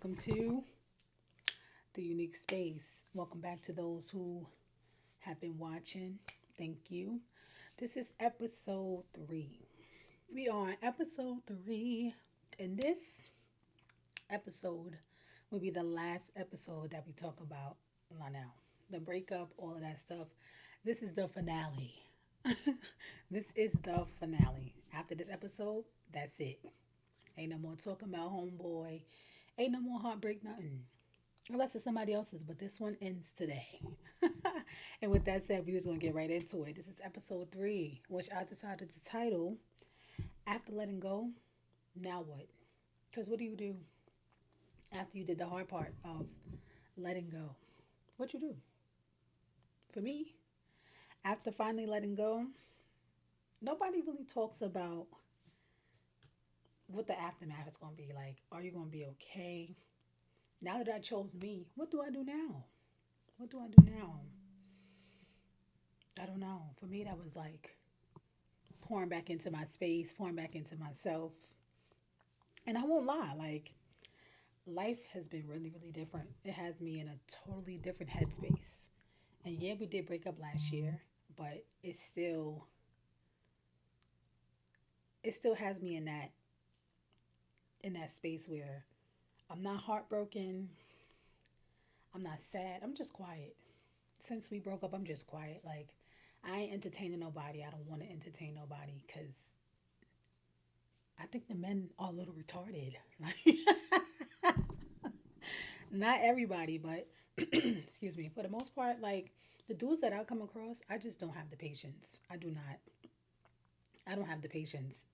Welcome to the unique space. Welcome back to those who have been watching. Thank you. This is episode 3. We are on episode 3, and this episode will be the last episode that we talk about Lionel. The breakup, all of that stuff. This is the finale. This is the finale. After this episode, that's it. Ain't no more talking about homeboy. Ain't no more heartbreak, nothing. Unless it's somebody else's, but this one ends today. And with that said, we're just going to get right into it. This is episode 3, which I decided to title After Letting Go, Now What? Because what do you do after you did the hard part of letting go? What you do? For me, after finally letting go, nobody really talks about what the aftermath is going to be like. Are you going to be okay? Now that I chose me, what do I do now? What do I do now? I don't know. For me, that was like pouring back into my space, pouring back into myself. And I won't lie, like, life has been really, really different. It has me in a totally different headspace. And yeah, we did break up last year, but it still has me in that space where I'm not heartbroken, I'm not sad, I'm just quiet. Since we broke up, I'm just quiet. Like, I ain't entertaining nobody. I don't want to entertain nobody because I think the men are a little retarded. Like, not everybody, but excuse me, for the most part, like the dudes that I come across, I just don't have the patience. I do not. I don't have the patience.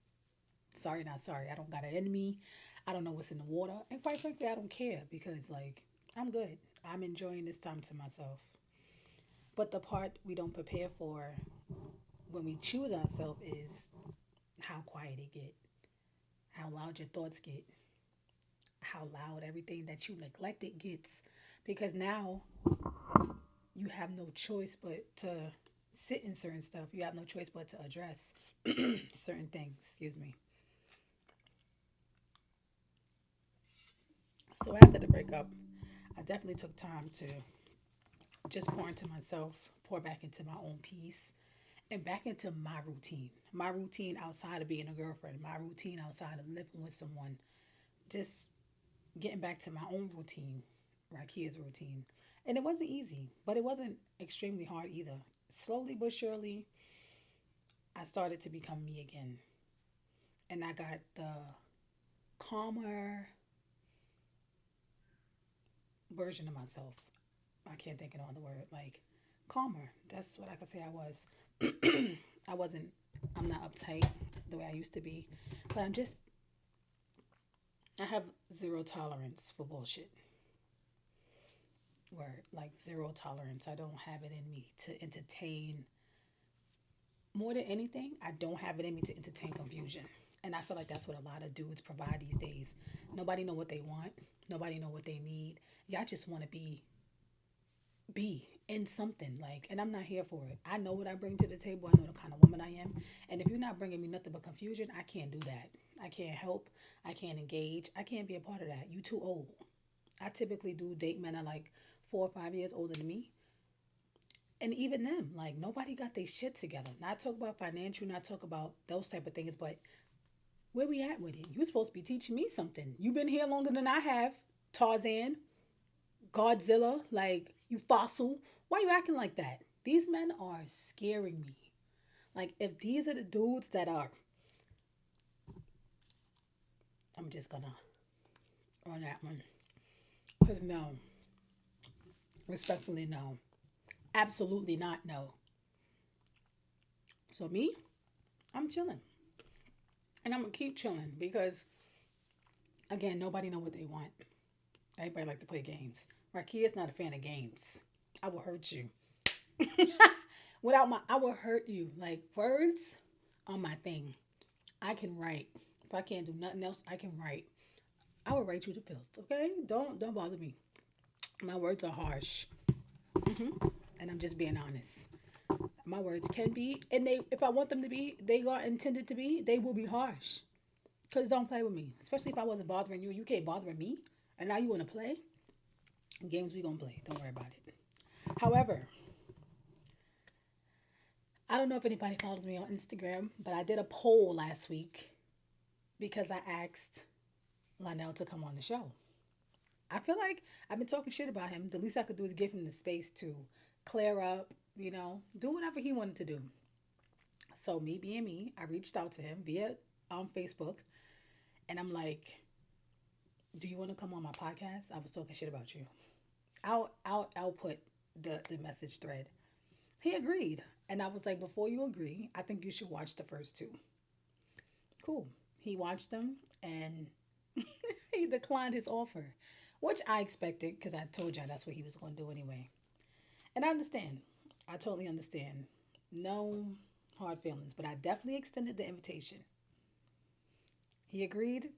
Sorry, not sorry. I don't got it in me. I don't know what's in the water. And quite frankly, I don't care because, like, I'm good. I'm enjoying this time to myself. But the part we don't prepare for when we choose ourselves is how quiet it get, how loud your thoughts get, how loud everything that you neglected gets. Because now you have no choice but to sit in certain stuff. You have no choice but to address certain things. Excuse me. So after the breakup, I definitely took time to just pour into myself, pour back into my own peace, and back into my routine. My routine outside of being a girlfriend, my routine outside of living with someone, just getting back to my own routine, Rakia's routine. And it wasn't easy, but it wasn't extremely hard either. Slowly but surely, I started to become me again. And I got the calmer version of myself. I can't think of another word. Like, calmer. That's what I could say I was. I wasn't, I'm not uptight the way I used to be. But I have zero tolerance for bullshit. Word. Like, zero tolerance. I don't have it in me to entertain. More than anything, I don't have it in me to entertain confusion. And I feel like that's what a lot of dudes provide these days. Nobody know what they want. Nobody know what they need. Y'all just want to be in something, like, and I'm not here for it. I know what I bring to the table. I know the kind of woman I am. And if you're not bringing me nothing but confusion, I can't do that. I can't help. I can't engage. I can't be a part of that. You too old. I typically do date men that are like 4 or 5 years older than me. And even them, like, nobody got their shit together. Not talk about financial, not talk about those type of things, but where we at with it? You supposed to be teaching me something. You've been here longer than I have. Tarzan, Godzilla, like, you fossil. Why you acting like that? These men are scaring me. Like, if these are the dudes that are, I'm just gonna on that one. Because no, respectfully, no. Absolutely not, no. So me, I'm chilling. And I'm gonna keep chilling because, again, nobody know what they want. Everybody like to play games. Rakia's not a fan of games. I will hurt you. I will hurt you. Like, words are my thing. I can write. If I can't do nothing else, I can write. I will write you to filth. Okay, don't bother me. My words are harsh, and I'm just being honest. My words can be, and they, if I want them to be, they are intended to be. They will be harsh. Cause don't play with me, especially if I wasn't bothering you. You can't bother me, And now you want to play? Games we gonna play. Don't worry about it. However, I don't know if anybody follows me on Instagram, but I did a poll last week because I asked Lionel to come on the show. I feel like I've been talking shit about him. The least I could do is give him the space to clear up, do whatever he wanted to do. So me being me, I reached out to him via Facebook, and I'm like, "Do you want to come on my podcast? I was talking shit about you." I'll put the message thread. He agreed, and I was like, "Before you agree, I think you should watch the first two." Cool. He watched them, and he declined his offer, which I expected because I told y'all that's what he was going to do anyway. And I understand. I totally understand. No hard feelings, but I definitely extended the invitation. He agreed,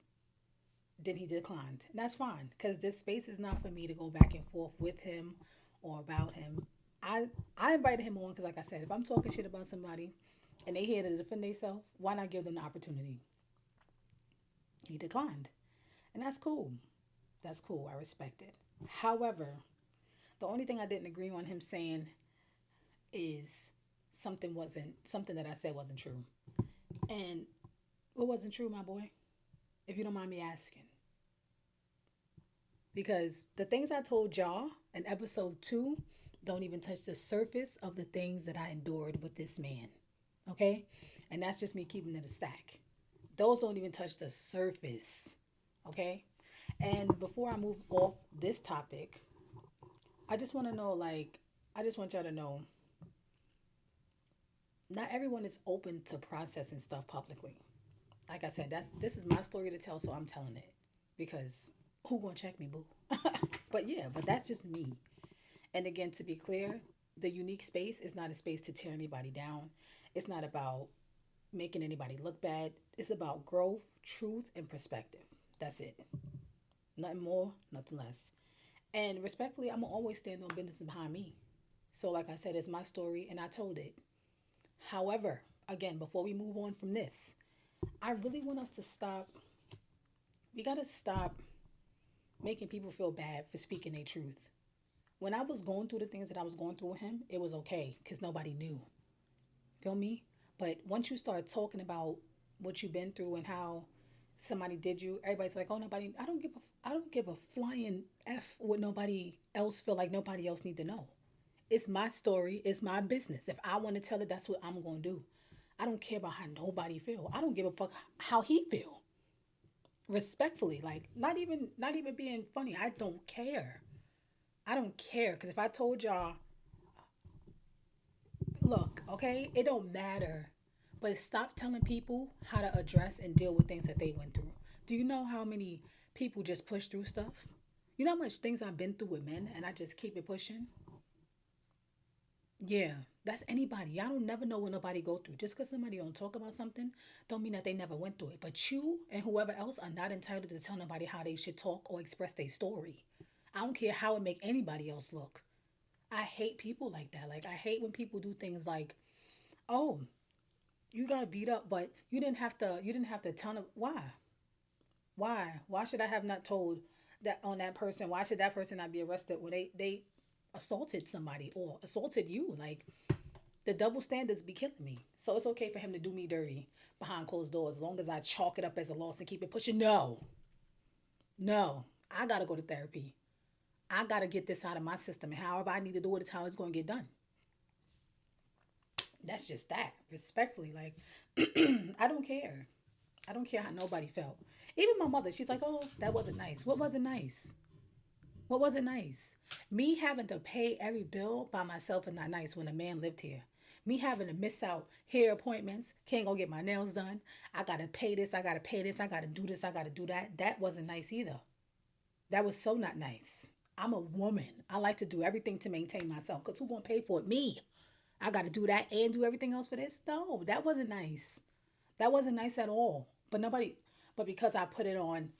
then he declined. And that's fine because this space is not for me to go back and forth with him or about him. I invited him on because, like I said, if I'm talking shit about somebody and they here to defend themselves, why not give them the opportunity? He declined. And that's cool. That's cool. I respect it. However, the only thing I didn't agree on him saying is something that I said wasn't true. And what wasn't true, my boy? If you don't mind me asking. Because the things I told y'all in episode 2 don't even touch the surface of the things that I endured with this man. Okay? And that's just me keeping it a stack. Those don't even touch the surface. Okay? And before I move off this topic, I just want to know, I just want y'all to know, not everyone is open to processing stuff publicly. Like I said, this is my story to tell, so I'm telling it. Because who gonna check me, boo? But yeah, but that's just me. And again, to be clear, the unique space is not a space to tear anybody down. It's not about making anybody look bad. It's about growth, truth, and perspective. That's it. Nothing more, nothing less. And respectfully, I'm gonna always stand on business behind me. So, like I said, it's my story and I told it. However, again, before we move on from this, I really want us to stop. We gotta stop making people feel bad for speaking their truth. When I was going through the things that I was going through with him, it was okay because nobody knew. Feel me? But once you start talking about what you've been through and how somebody did you, everybody's like, "Oh, nobody." I don't give a flying f what nobody else feel like. Nobody else need to know. It's my story. It's my business. If I want to tell it, that's what I'm gonna do. I don't care about how nobody feel. I don't give a fuck how he feel. Respectfully, like not even being funny. I don't care. I don't care because if I told y'all, look, okay, it don't matter. But stop telling people how to address and deal with things that they went through. Do you know how many people just push through stuff? You know how much things I've been through with men and I just keep it pushing? Yeah, that's anybody. Y'all don't never know what nobody go through. Just because somebody don't talk about something, don't mean that they never went through it. But you and whoever else are not entitled to tell nobody how they should talk or express their story. I don't care how it make anybody else look. I hate people like that. Like I hate when people do things like, "Oh, you got beat up, but you didn't have to. You didn't have to tell them why. Why? Why should I have not told that on that person? Why should that person not be arrested when they assaulted somebody or assaulted you? Like the double standards be killing me. So it's okay for him to do me dirty behind closed doors as long as I chalk it up as a loss and keep it pushing. No, no, I gotta go to therapy. I gotta get this out of my system, and however I need to do it is how it's gonna get done. That's just that. Respectfully, like I don't care. I don't care how nobody felt. Even my mother, she's like, "Oh, that wasn't nice." What wasn't nice? What wasn't nice? Me having to pay every bill by myself is not nice when a man lived here. Me having to miss out hair appointments, can't go get my nails done. I gotta pay this, I gotta pay this, I gotta do this, I gotta do that. That wasn't nice either. That was so not nice. I'm a woman. I like to do everything to maintain myself. Because who gonna pay for it? Me. I gotta do that and do everything else for this? No, that wasn't nice. That wasn't nice at all. But because I put it on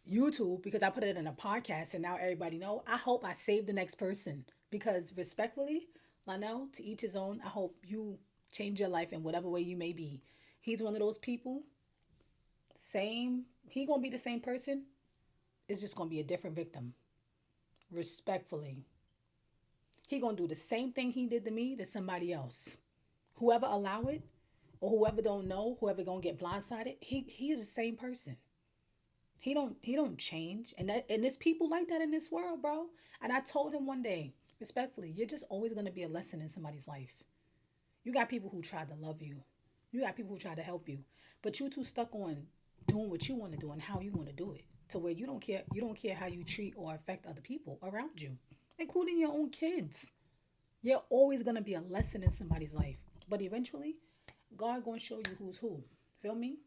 YouTube, because I put it in a podcast and now everybody know, I hope I save the next person. Because respectfully, Lionel, to each his own, I hope you change your life in whatever way you may be. He's one of those people, he gonna be the same person It's just gonna be a different victim. Respectfully, he gonna do the same thing he did to me to somebody else. Whoever allow it, or whoever don't know, whoever gonna get blindsided, he's the same person. He don't change, and there's people like that in this world, bro. And I told him one day, respectfully, you're just always gonna be a lesson in somebody's life. You got people who try to love you. You got people who try to help you, but you too stuck on doing what you want to do and how you want to do it, to where you don't care. You don't care how you treat or affect other people around you, including your own kids. You're always gonna be a lesson in somebody's life, but eventually, God gonna show you who's who. Feel me?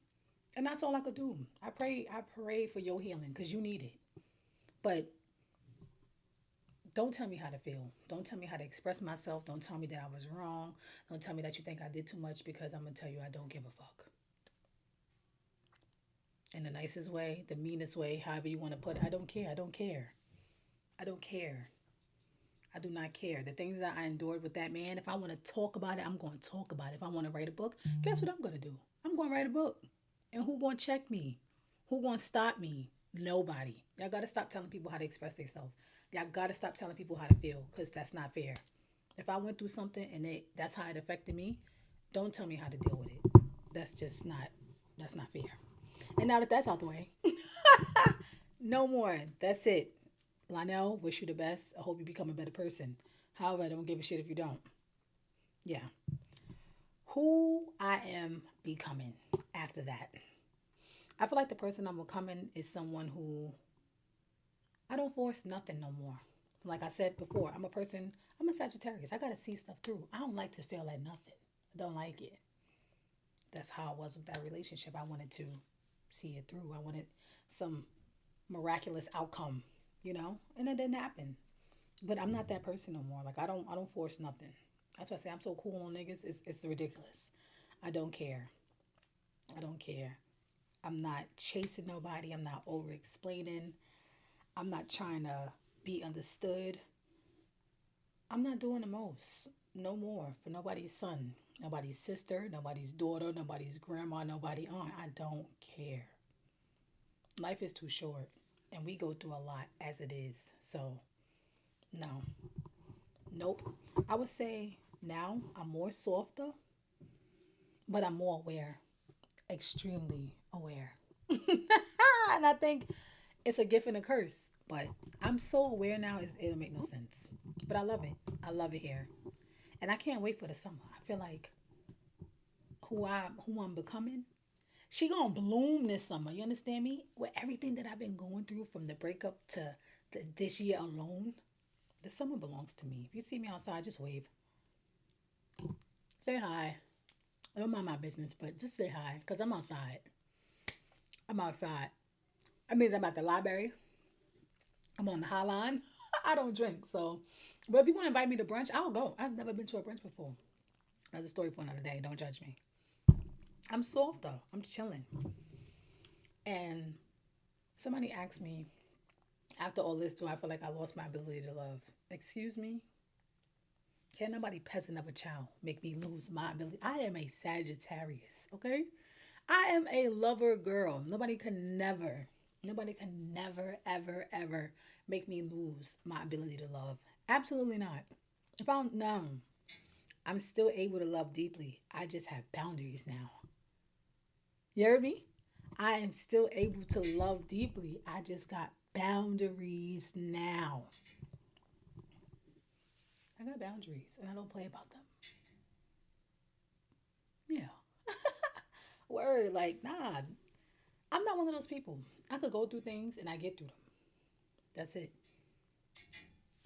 And that's all I could do. I pray for your healing because you need it. But don't tell me how to feel. Don't tell me how to express myself. Don't tell me that I was wrong. Don't tell me that you think I did too much because I'm gonna tell you I don't give a fuck. In the nicest way, the meanest way, however you want to put it. I don't care. I don't care. I don't care. I do not care. The things that I endured with that man, if I want to talk about it, I'm going to talk about it. If I want to write a book, guess what I'm going to do? I'm going to write a book. And who going to check me? Who going to stop me? Nobody. Y'all got to stop telling people how to express themselves. Y'all got to stop telling people how to feel because that's not fair. If I went through something and that's how it affected me, don't tell me how to deal with it. That's just not, that's not fair. And now that that's out the way, no more. That's it. Lionel, wish you the best. I hope you become a better person. However, I don't give a shit if you don't. Yeah. Who I am becoming after that. I feel like the person I'm becoming is someone who I don't force nothing no more. Like I said before, I'm a Sagittarius. I got to see stuff through. I don't like to feel like nothing. I don't like it. That's how it was with that relationship. I wanted to see it through. I wanted some miraculous outcome, and it didn't happen. But I'm not that person no more. Like I don't force nothing. That's why I say I'm so cool on niggas. It's ridiculous. I don't care. I don't care. I'm not chasing nobody. I'm not over explaining. I'm not trying to be understood. I'm not doing the most. No more for nobody's son, nobody's sister, nobody's daughter, nobody's grandma, nobody aunt. I don't care. Life is too short and we go through a lot as it is. So, no. Nope. I would say now I'm more softer, but I'm more aware. Extremely aware. And I think it's a gift and a curse. But I'm so aware now, it'll make no sense. But I love it. I love it here. And I can't wait for the summer. I feel like who I'm becoming, she gonna bloom this summer. You understand me? With everything that I've been going through from the breakup to this year alone, the summer belongs to me. If you see me outside, just wave. Say hi. I don't mind my business, but just say hi, because I'm outside. I'm outside. I mean, I'm at the library. I'm on the high line. I don't drink, so. But if you want to invite me to brunch, I'll go. I've never been to a brunch before. That's a story for another day. Don't judge me. I'm soft though. I'm chilling. And somebody asked me, after all this, do I feel like I lost my ability to love? Excuse me? Can't nobody peasant of a child make me lose my ability. I am a Sagittarius, okay? I am a lover girl. Nobody can never, ever, ever make me lose my ability to love. Absolutely not. If I'm, no, I'm still able to love deeply. I just have boundaries now. You heard me? I am still able to love deeply. I just got boundaries now. I got boundaries and I don't play about them. Yeah. Word, like, nah, I'm not one of those people. I could go through things and I get through them. That's it.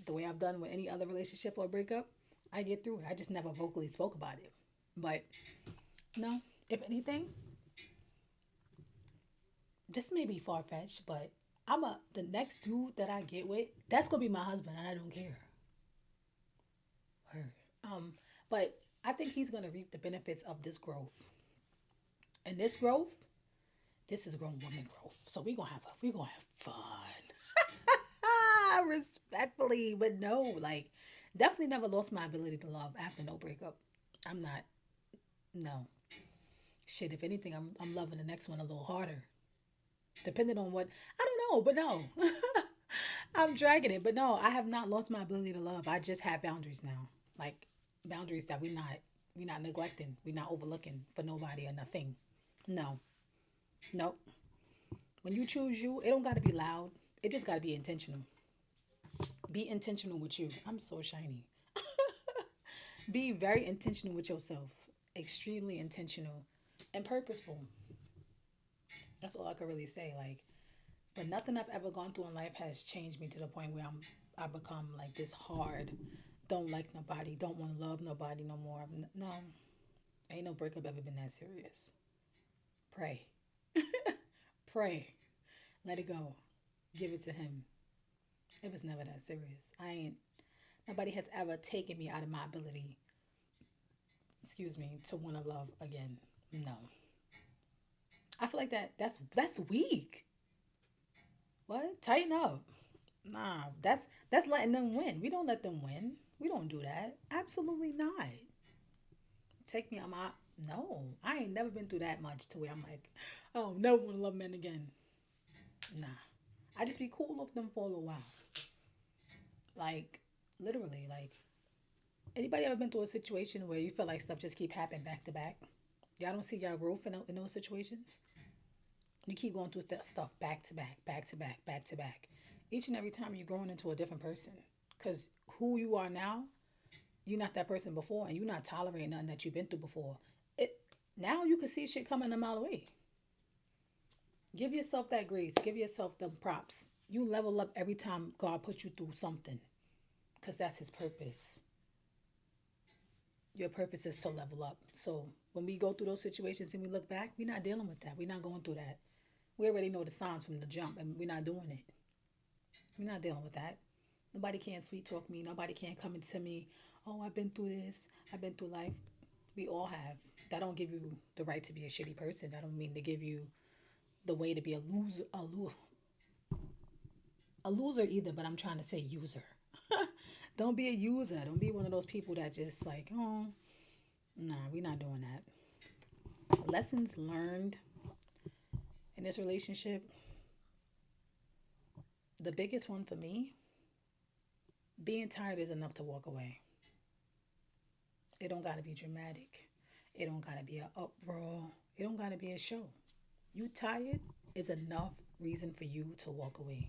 The way I've done with any other relationship or breakup, I get through it. I just never vocally spoke about it. But no, if anything, this may be far fetched, but the next dude that I get with, that's gonna be my husband, and I don't care. Word. But I think he's gonna reap the benefits of this growth. And this growth, this is grown woman growth. So we gonna have fun. Respectfully, but no, like definitely never lost my ability to love after no breakup. I'm not. No. Shit, if anything, I'm loving the next one a little harder. Depending on what, I don't no, but no. I'm dragging it, but no, I have not lost my ability to love. I just have boundaries now, like boundaries that we not neglecting, we not overlooking for nobody or nothing. No, nope. When you choose you, it don't got to be loud. It just got to be intentional. Be intentional with you. I'm so shiny. Be very intentional with yourself. Extremely intentional and purposeful. That's all I could really say. Like, but nothing I've ever gone through in life has changed me to the point where I become like this hard. Don't like nobody. Don't want to love nobody no more. No, ain't no breakup ever been that serious. Pray, pray, let it go, give it to him. It was never that serious. I ain't. Nobody has ever taken me out of my ability. Excuse me, to want to love again. No, I feel like that's weak. What? Tighten up. Nah, that's letting them win. We don't let them win. We don't do that. Absolutely not. Take me on my no. I ain't never been through that much to where I'm like, oh, never want to love men again. Nah. I just be cool with them for a little while. Like literally, like anybody ever been through a situation where you feel like stuff just keep happening back to back? Y'all don't see y'all growth in those situations. You keep going through that stuff back to back, back to back, back to back. Each and every time you're growing into a different person. Because who you are now, you're not that person before, and you're not tolerating nothing that you've been through before. It now you can see shit coming a mile away. Give yourself that grace. Give yourself the props. You level up every time God puts you through something, because that's His purpose. Your purpose is to level up. So when we go through those situations and we look back, we're not dealing with that. We're not going through that. We already know the signs from the jump, and we're not doing it. We're not dealing with that. Nobody can sweet talk me. Nobody can come into me. Oh, I've been through this. I've been through life. We all have. That don't give you the right to be a shitty person. That don't mean to give you the way to be a loser either. But I'm trying to say user. Don't be a user. Don't be one of those people that just like, oh, nah, we're not doing that. Lessons learned in this relationship. The biggest one for me, being tired is enough to walk away. It don't gotta be dramatic. It don't gotta be a uproar. It don't gotta be a show. You tired is enough reason for you to walk away.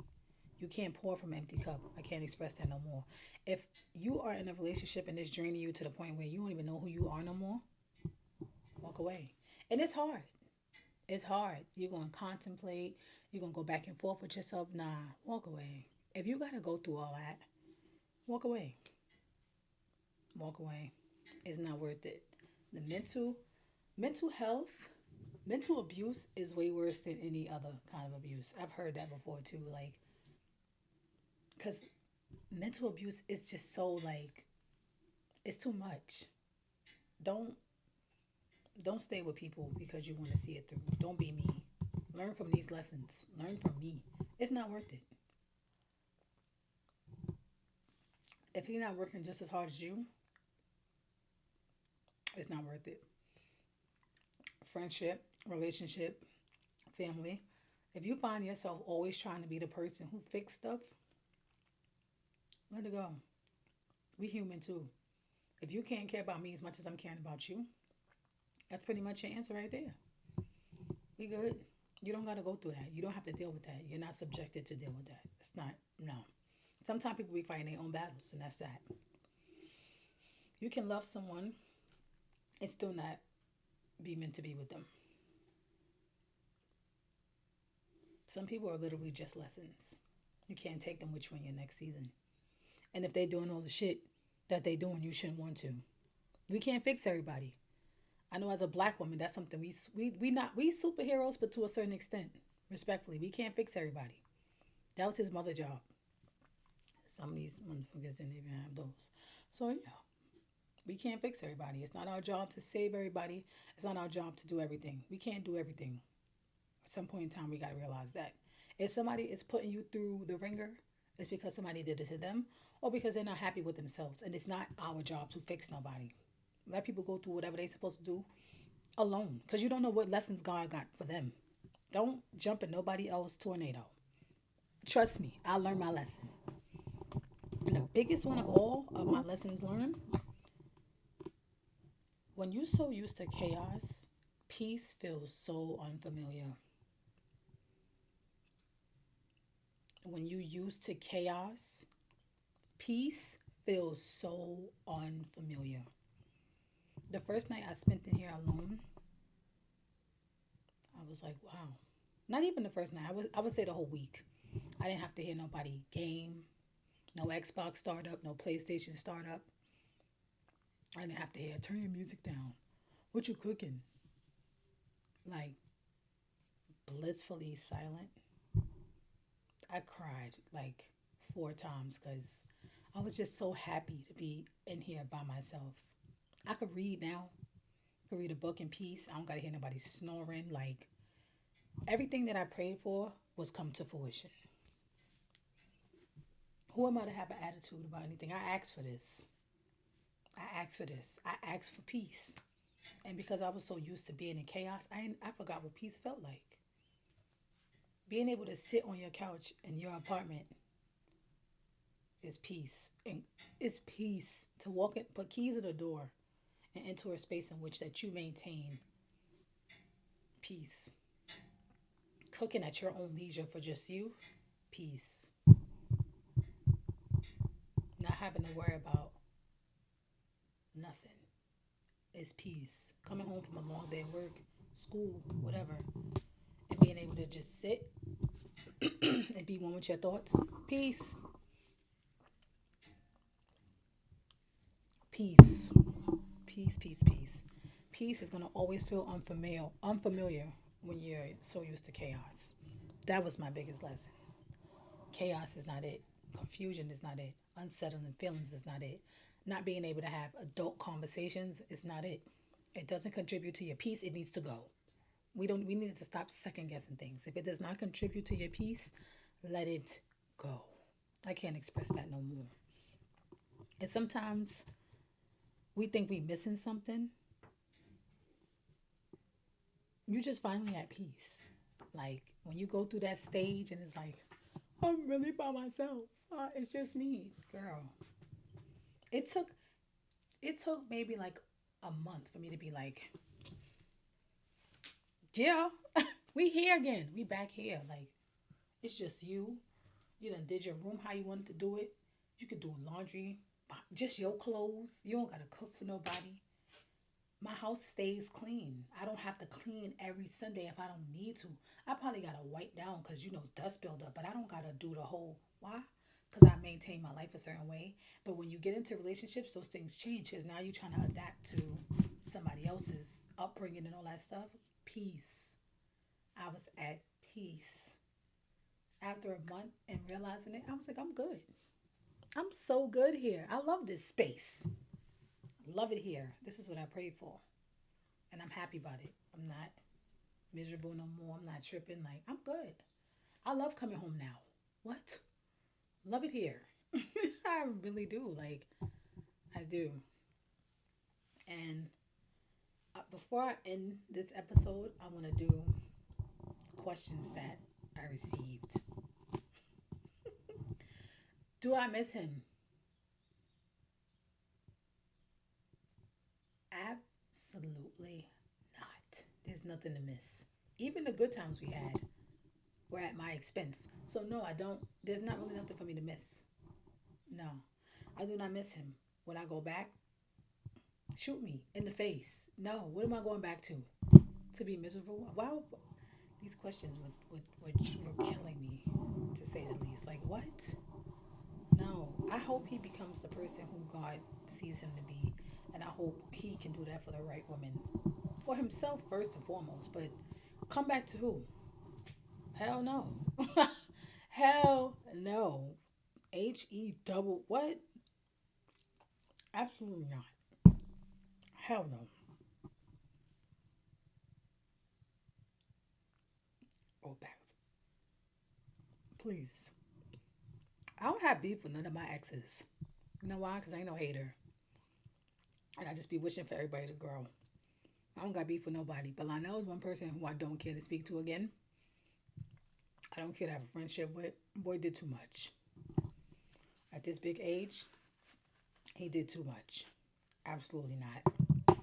You can't pour from an empty cup. I can't express that no more. If you are in a relationship and it's draining you to the point where you don't even know who you are no more, walk away. And it's hard. It's hard. You're gonna contemplate. You're gonna go back and forth with yourself. Nah, walk away. If you gotta go through all that, walk away. Walk away. It's not worth it. The mental health, mental abuse is way worse than any other kind of abuse. I've heard that before too. Like, cause mental abuse is just so like it's too much. Don't don't stay with people because you want to see it through. Don't be me. Learn from these lessons. Learn from me. It's not worth it. If he's not working just as hard as you, it's not worth it. Friendship, relationship, family. If you find yourself always trying to be the person who fix stuff, let it go. We human too. If you can't care about me as much as I'm caring about you, that's pretty much your answer right there. We good. You don't gotta go through that. You don't have to deal with that. You're not subjected to deal with that. It's not no. Sometimes people be fighting their own battles, and that's that. You can love someone and still not be meant to be with them. Some people are literally just lessons. You can't take them with you in your next season. And if they're doing all the shit that they doing, you shouldn't want to. We can't fix everybody. I know as a black woman, that's something we superheroes, but to a certain extent, respectfully, we can't fix everybody. That was his mother job. Some of these motherfuckers didn't even have those. So yeah, we can't fix everybody. It's not our job to save everybody. It's not our job to do everything. We can't do everything. At some point in time, we gotta realize that. If somebody is putting you through the ringer, it's because somebody did it to them, or because they're not happy with themselves. And it's not our job to fix nobody. Let people go through whatever they're supposed to do alone, because you don't know what lessons God got for them. Don't jump in nobody else's tornado. Trust me, I learned my lesson. And the biggest one of all of my lessons learned, when you're so used to chaos, peace feels so unfamiliar. When you used to chaos, peace feels so unfamiliar. The first night I spent in here alone, I was like, wow. Not even the first night. I would say the whole week. I didn't have to hear nobody game, no Xbox start up, no PlayStation start up. I didn't have to hear turn your music down. What you cooking? Like blissfully silent. I cried like 4 times because I was just so happy to be in here by myself. I could read now. I could read a book in peace. I don't gotta hear nobody snoring. Like everything that I prayed for was come to fruition. Who am I to have an attitude about anything? I asked for this. I asked for this. I asked for peace. And because I was so used to being in chaos, I forgot what peace felt like. Being able to sit on your couch in your apartment is peace. And it's peace to walk in, put keys in the door and enter a space in which that you maintain peace. Cooking at your own leisure for just you, peace. Not having to worry about nothing is peace. Coming home from a long day of work, school, whatever, and being able to just sit and be one with your thoughts. Peace. Peace. Peace, peace, peace. Peace is gonna always feel unfamiliar when you're so used to chaos. That was my biggest lesson. Chaos is not it. Confusion is not it. Unsettling feelings is not it. Not being able to have adult conversations is not it. It doesn't contribute to your peace. It needs to go. We need to stop second guessing things. If it does not contribute to your peace, let it go. I can't express that no more. And sometimes we think we missing something. You just finally at peace. Like when you go through that stage and it's like, I'm really by myself. It's just me, girl. It took it took maybe like a month for me to be like, yeah, we here again. We back here. Like it's just you. You done did your room how you wanted to do it. You could do laundry, just your clothes. You don't gotta cook for nobody. My house stays clean. I don't have to clean every Sunday if I don't need to. I probably gotta wipe down because dust build up, but I don't gotta do the whole why? Because I maintain my life a certain way. But when you get into relationships, those things change because now you're trying to adapt to somebody else's upbringing and all that stuff. Peace. I was at peace. After a month and realizing it, I was like, I'm good. I'm so good here. I love this space. I love it here. This is what I prayed for. And I'm happy about it. I'm not miserable no more. I'm not tripping. Like, I'm good. I love coming home now. What? Love it here. I really do. Like, I do. And before I end this episode, I want to do questions that I received. Do I miss him? Absolutely not. There's nothing to miss. Even the good times we had were at my expense. So, no, I don't. There's not really nothing for me to miss. No, I do not miss him. When I go back, shoot me in the face. No, what am I going back to? To be miserable? Why would, these questions were killing me, to say the least. Like, what? No, I hope he becomes the person who God sees him to be. And I hope he can do that for the right woman. For himself, first and foremost. But come back to who? Hell no. Hell no. HE double what? Absolutely not. Hell no. Go back. Please. I don't have beef with none of my exes. You know why? Because I ain't no hater. And I just be wishing for everybody to grow. I don't got beef with nobody. But Lionel is one person who I don't care to speak to again. I don't care to have a friendship with. Boy did too much. At this big age, he did too much. Absolutely not.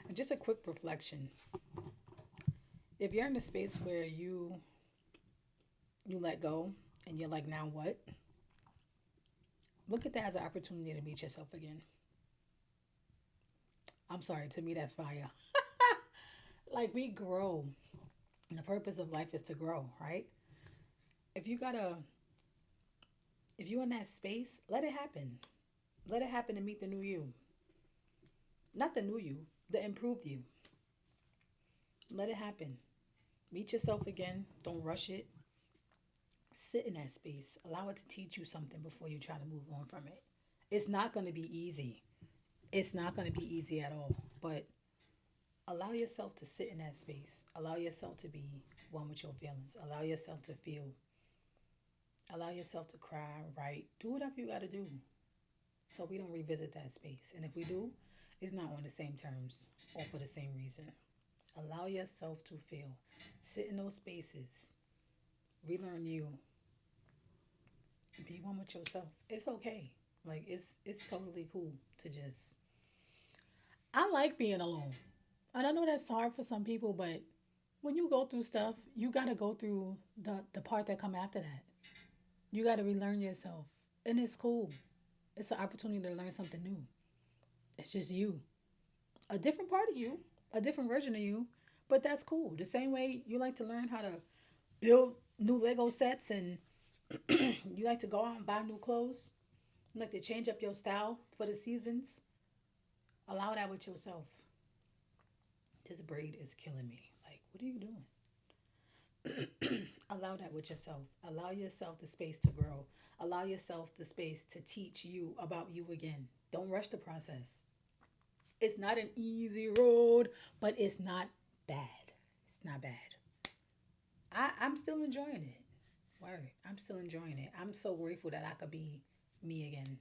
And just a quick reflection. If you're in a space where you let go and you're like, now what? Look at that as an opportunity to meet yourself again. I'm sorry, to me that's fire. Like we grow. And the purpose of life is to grow, right? If you gotta if you're in that space, let it happen. Let it happen to meet the new you. Not the new you, the improved you. Let it happen. Meet yourself again. Don't rush it. Sit in that space. Allow it to teach you something before you try to move on from it. It's not going to be easy. It's not going to be easy at all. But allow yourself to sit in that space. Allow yourself to be one with your feelings. Allow yourself to feel. Allow yourself to cry, write. Do whatever you got to do so we don't revisit that space. And if we do, it's not on the same terms or for the same reason. Allow yourself to feel. Sit in those spaces. Relearn you. Be one with yourself. It's okay. Like it's totally cool to just I like being alone. And I know that's hard for some people, but when you go through stuff, you gotta go through the part that come after that. You gotta relearn yourself. And it's cool. It's an opportunity to learn something new. It's just you. A different part of you, a different version of you, but that's cool. The same way you like to learn how to build new Lego sets and you like to go out and buy new clothes, you like to change up your style for the seasons, allow that with yourself. This braid is killing me. Like, what are you doing? Allow that with yourself. Allow yourself the space to grow. Allow yourself the space to teach you about you again. Don't rush the process. It's not an easy road, but it's not bad. It's not bad. I'm still enjoying it. Word. I'm still enjoying it. I'm so grateful that I could be me again.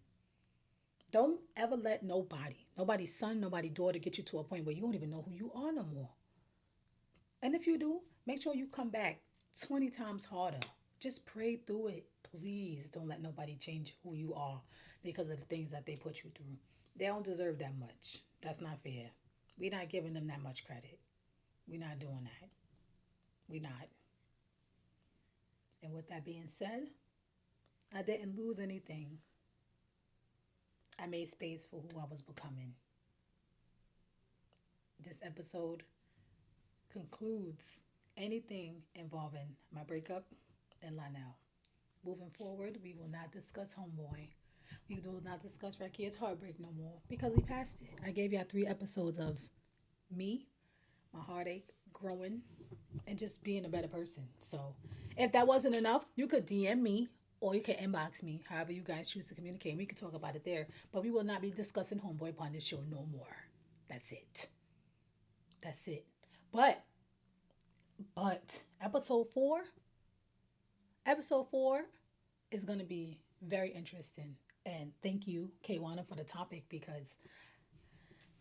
Don't ever let nobody's son, nobody's daughter get you to a point where you don't even know who you are no more. And if you do, make sure you come back 20 times harder. Just pray through it. Please don't let nobody change who you are because of the things that they put you through. They don't deserve that much. That's not fair. We're not giving them that much credit. We're not doing that. We're not. And with that being said, I didn't lose anything. I made space for who I was becoming. This episode concludes anything involving my breakup and Lionel. Moving forward, we will not discuss Homeboy. We will not discuss Rakier's heartbreak no more because we passed it. I gave y'all 3 episodes of me, my heartache, growing, and just being a better person. So if that wasn't enough, you could DM me or you can inbox me, however you guys choose to communicate. We can talk about it there. But we will not be discussing Homeboy upon this show no more. That's it. That's it. But episode 4 is gonna be very interesting. And thank you, Kwana, for the topic because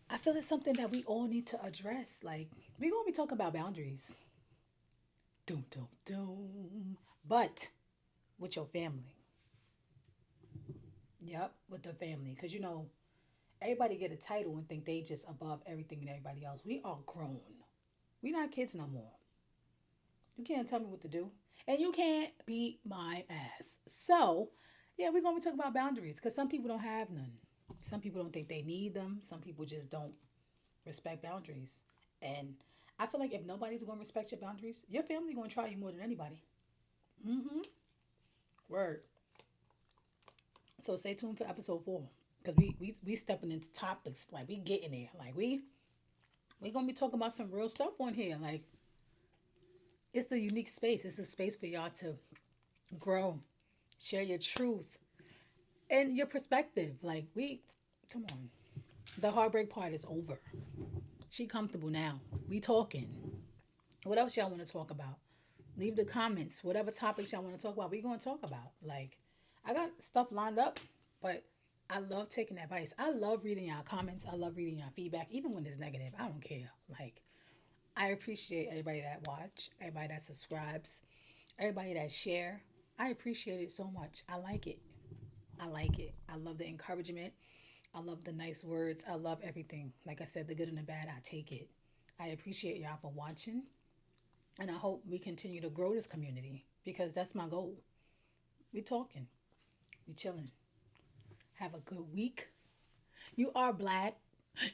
I feel it's something that we all need to address. Like, we're gonna be talking about boundaries. Doom, doom, doom. But with your family. Yep, with the family. Because, everybody get a title and think they just above everything and everybody else. We are grown. We not kids no more. You can't tell me what to do. And you can't beat my ass. So, yeah, we're going to be talking about boundaries because some people don't have none. Some people don't think they need them. Some people just don't respect boundaries. And I feel like if nobody's going to respect your boundaries, your family going to try you more than anybody. Mm-hmm. Word. So stay tuned for episode 4 because we stepping into topics like we getting there. Like we gonna be talking about some real stuff on here. Like it's the unique space. It's a space for y'all to grow, share your truth and your perspective. Like come on, the heartbreak part is over. She comfortable now. We talking. What else y'all want to talk about? Leave the comments. Whatever topics y'all want to talk about, we gonna talk about. Like I got stuff lined up, but I love taking advice. I love reading y'all comments. I love reading y'all feedback, even when it's negative. I don't care. Like, I appreciate everybody that watch, everybody that subscribes. Everybody that share, I appreciate it so much. I like it. I like it. I love the encouragement. I love the nice words. I love everything. Like I said, the good and the bad, I take it. I appreciate y'all for watching. And I hope we continue to grow this community because that's my goal. We talking. We chilling. Have a good week. You are black.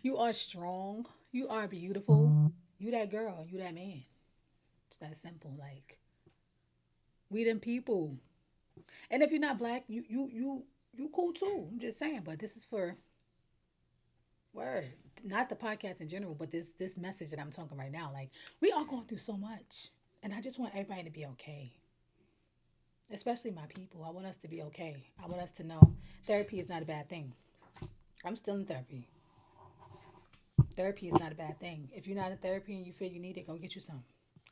You are strong. You are beautiful. You that girl. You that man. It's that simple. Like we them people. And if you're not black, you cool too. I'm just saying. But this is for word, not the podcast in general, but this message that I'm talking right now. Like we are going through so much, and I just want everybody to be okay. Especially my people. I want us to be okay. I want us to know therapy is not a bad thing. I'm still in therapy. Therapy is not a bad thing. If you're not in therapy and you feel you need it, go get you some.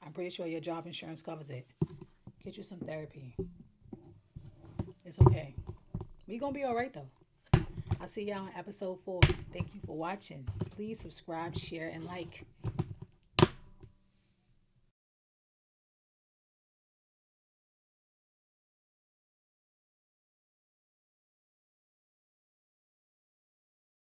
I'm pretty sure your job insurance covers it. Get you some therapy. It's okay. We gonna be all right though. I'll see y'all on episode 4. Thank you for watching. Please subscribe, share, and like.